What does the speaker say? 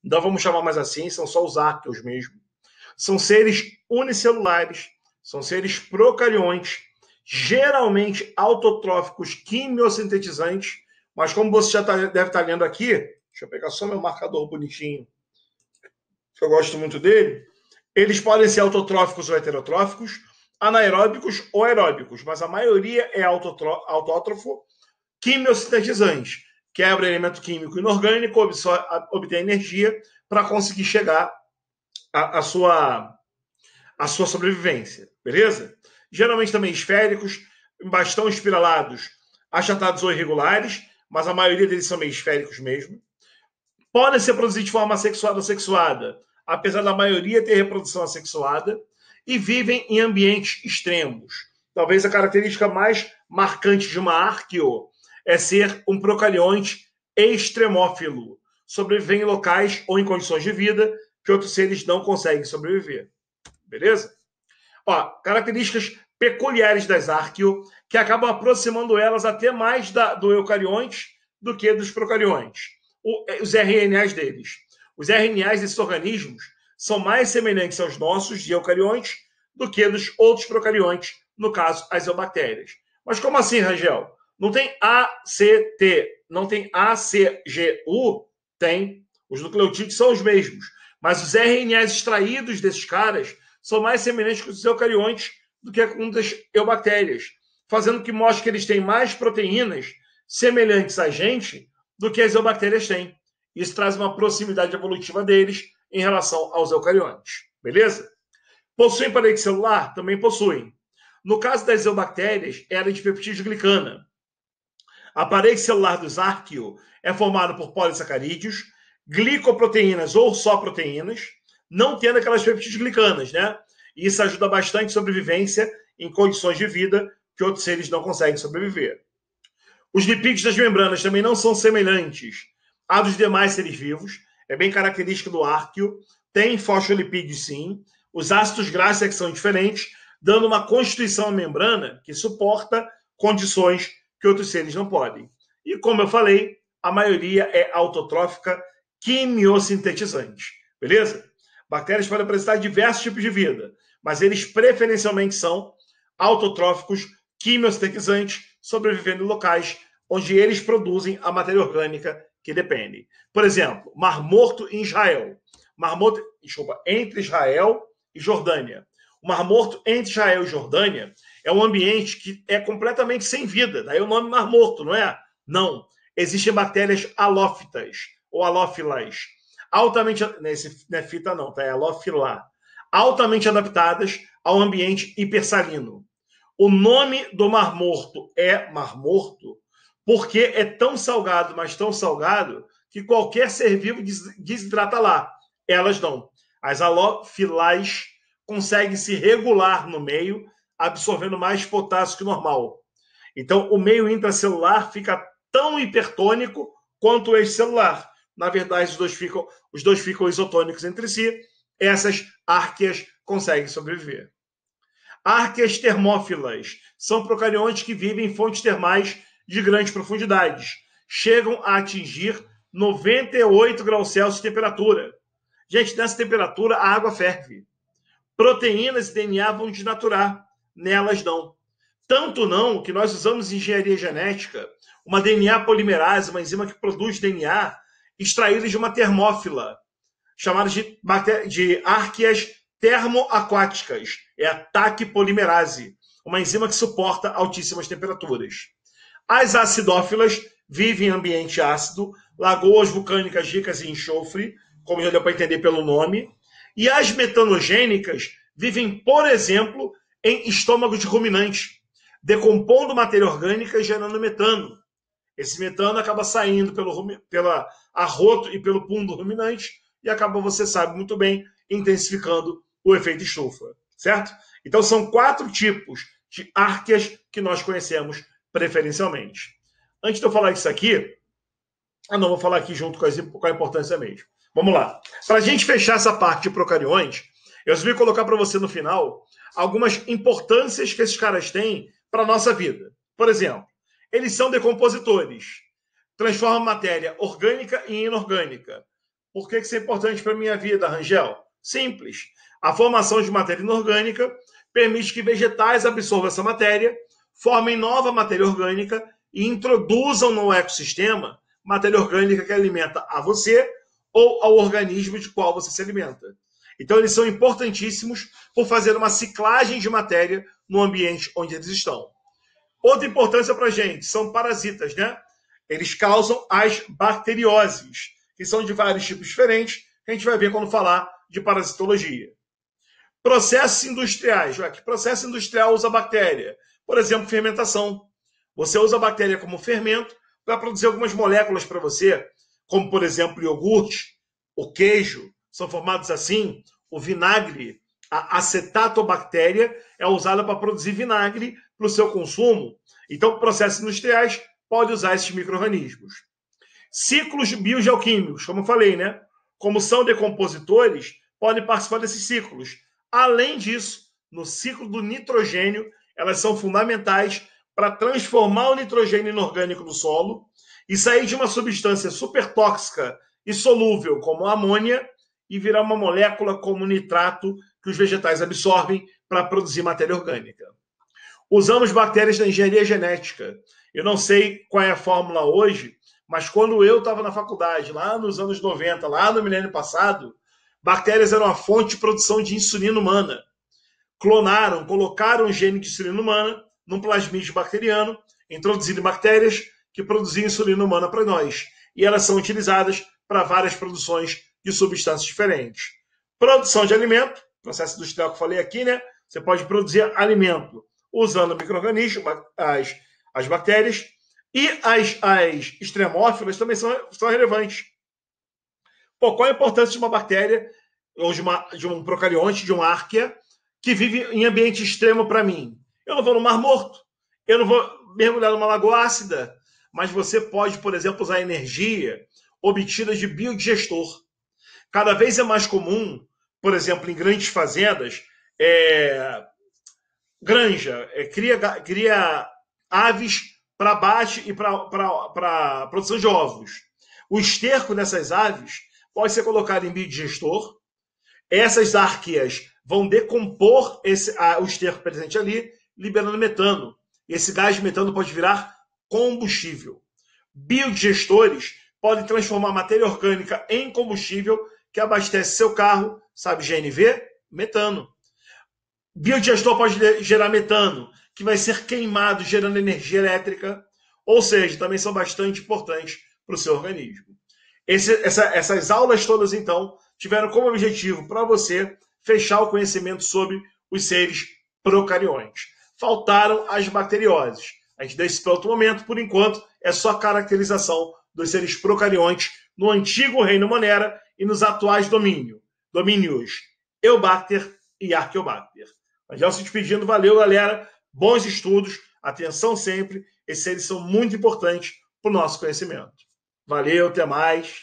Não vamos chamar mais assim, são só os arqueos mesmo. São seres unicelulares, são seres procariontes, geralmente autotróficos quimiosintetizantes, mas como você já deve estar lendo aqui, deixa eu pegar só meu marcador bonitinho, que eu gosto muito dele, eles podem ser autotróficos ou heterotróficos, anaeróbicos ou aeróbicos, mas a maioria é autótrofo, quimiosintetizante, quebra elemento químico inorgânico, obtém energia para conseguir chegar à sua sobrevivência, beleza? Geralmente também esféricos, bastão espiralados, achatados ou irregulares, mas a maioria deles são meio esféricos mesmo. Podem ser produzidos de forma assexuada ou sexuada, apesar da maioria ter reprodução assexuada, e vivem em ambientes extremos. Talvez a característica mais marcante de uma arqueo é ser um procarionte extremófilo. Sobreviver em locais ou em condições de vida que outros seres não conseguem sobreviver. Beleza? Ó, características peculiares das arqueo que acabam aproximando elas até mais do eucarionte do que dos procariontes. Os RNAs deles. Os RNAs desses organismos são mais semelhantes aos nossos de eucariontes do que dos outros procariontes, no caso, as eubactérias. Mas como assim, Rangel? Não tem ACT, não tem ACGU? Tem. Os nucleotídeos são os mesmos. Mas os RNAs extraídos desses caras são mais semelhantes com os eucariontes do que com das eubactérias, fazendo que mostre que eles têm mais proteínas semelhantes a gente do que as eubactérias têm. Isso traz uma proximidade evolutiva deles em relação aos eucariontes. Beleza? Possuem parede celular? Também possuem. No caso das eubactérias, era de peptidoglicana. A parede celular dos arqueo é formada por polissacarídeos, glicoproteínas ou só proteínas, não tendo aquelas peptidglicanas, né? E isso ajuda bastante a sobrevivência em condições de vida que outros seres não conseguem sobreviver. Os lipídios das membranas também não são semelhantes a dos demais seres vivos. É bem característico do arqueo. Tem fosfolipídios, sim. Os ácidos graxos é que são diferentes, dando uma constituição à membrana que suporta condições que outros seres não podem. E, como eu falei, a maioria é autotrófica quimiosintetizante. Beleza? Bactérias podem apresentar diversos tipos de vida, mas eles preferencialmente são autotróficos quimiosintetizantes, sobrevivendo em locais onde eles produzem a matéria orgânica que depende. Por exemplo, Mar Morto em Israel. Entre Israel e Jordânia. O Mar Morto entre Israel e Jordânia é um ambiente que é completamente sem vida. Daí o nome Mar Morto, não é? Não. Existem bactérias halófitas ou halófilas, altamente, não é fita não, tá? É halófila, altamente adaptadas ao ambiente hipersalino. O nome do Mar Morto é Mar Morto porque é tão salgado, mas tão salgado, que qualquer ser vivo desidrata lá. Elas não. As halófilas conseguem se regular no meio, absorvendo mais potássio que o normal. Então, o meio intracelular fica tão hipertônico quanto o extracelular. Na verdade, os dois ficam isotônicos entre si. Essas árqueas conseguem sobreviver. Árqueas termófilas são procariontes que vivem em fontes termais de grandes profundidades. Chegam a atingir 98 graus Celsius de temperatura. Gente, nessa temperatura a água ferve. Proteínas e DNA vão desnaturar. Nelas não. Tanto não que nós usamos em engenharia genética uma DNA polimerase, uma enzima que produz DNA, extraídas de uma termófila, chamada de árqueas termoaquáticas. É a taquipolimerase, uma enzima que suporta altíssimas temperaturas. As acidófilas vivem em ambiente ácido, lagoas vulcânicas ricas em enxofre, como já deu para entender pelo nome. E as metanogênicas vivem, por exemplo, em estômago de ruminante, decompondo matéria orgânica e gerando metano. Esse metano acaba saindo pela arroto e pelo pulmão do ruminante e acaba, você sabe muito bem, intensificando o efeito estufa, certo? Então são 4 tipos de árqueas que nós conhecemos preferencialmente. Antes de eu falar isso aqui, não, vou falar aqui junto com a importância mesmo. Vamos lá. Para a gente fechar essa parte de procariontes, eu resolvi colocar para você no final algumas importâncias que esses caras têm para a nossa vida. Por exemplo, eles são decompositores. Transformam matéria orgânica em inorgânica. Por que isso é importante para a minha vida, Rangel? Simples. A formação de matéria inorgânica permite que vegetais absorvam essa matéria, formem nova matéria orgânica e introduzam no ecossistema matéria orgânica que alimenta a você ou ao organismo de qual você se alimenta. Então, eles são importantíssimos por fazer uma ciclagem de matéria no ambiente onde eles estão. Outra importância para a gente são parasitas, né? Eles causam as bacterioses, que são de vários tipos diferentes, que a gente vai ver quando falar de parasitologia. Processos industriais. Que processo industrial usa bactéria? Por exemplo, fermentação. Você usa a bactéria como fermento para produzir algumas moléculas para você, como, por exemplo, o iogurte, o queijo, são formados assim. O vinagre, a acetatobactéria, é usada para produzir vinagre para o seu consumo. Então, processos industriais podem usar esses micro-organismos. Ciclos biogeoquímicos, como eu falei, né? Como são decompositores, podem participar desses ciclos. Além disso, no ciclo do nitrogênio, elas são fundamentais para transformar o nitrogênio inorgânico no solo e sair de uma substância super tóxica e solúvel, como a amônia, e virar uma molécula como nitrato que os vegetais absorvem para produzir matéria orgânica. Usamos bactérias na engenharia genética. Eu não sei qual é a fórmula hoje, mas quando eu estava na faculdade, lá nos anos 90, lá no milênio passado, bactérias eram a fonte de produção de insulina humana. Clonaram, colocaram o gene de insulina humana num plasmídio bacteriano, introduzindo bactérias que produziam insulina humana para nós. E elas são utilizadas para várias produções de substâncias diferentes. Produção de alimento, processo industrial que eu falei aqui, né? Você pode produzir alimento usando micro-organismos, as bactérias, e as extremófilas também são relevantes. Pô, qual a importância de uma bactéria, ou de um procarionte, de uma árquea, que vive em ambiente extremo para mim? Eu não vou no Mar Morto, eu não vou mergulhar numa lagoa ácida, mas você pode, por exemplo, usar energia obtida de biodigestor. Cada vez é mais comum, por exemplo, em grandes fazendas, granja, cria aves para abate e para produção de ovos. O esterco dessas aves pode ser colocado em biodigestor. Essas árqueas vão decompor o esterco presente ali, liberando metano. Esse gás de metano pode virar combustível. Biodigestores podem transformar matéria orgânica em combustível que abastece seu carro, sabe, GNV? Metano. Biodigestor pode gerar metano, que vai ser queimado gerando energia elétrica, ou seja, também são bastante importantes para o seu organismo. Essas aulas todas, então, tiveram como objetivo para você fechar o conhecimento sobre os seres procariontes. Faltaram as bacterioses. A gente deixa isso para outro momento, por enquanto, é só a caracterização dos seres procariontes no antigo reino Monera e nos atuais domínios Eubacter e Archaeobacter. Mas já se despedindo, valeu, galera. Bons estudos, atenção sempre. Esses seres são muito importantes para o nosso conhecimento. Valeu, até mais.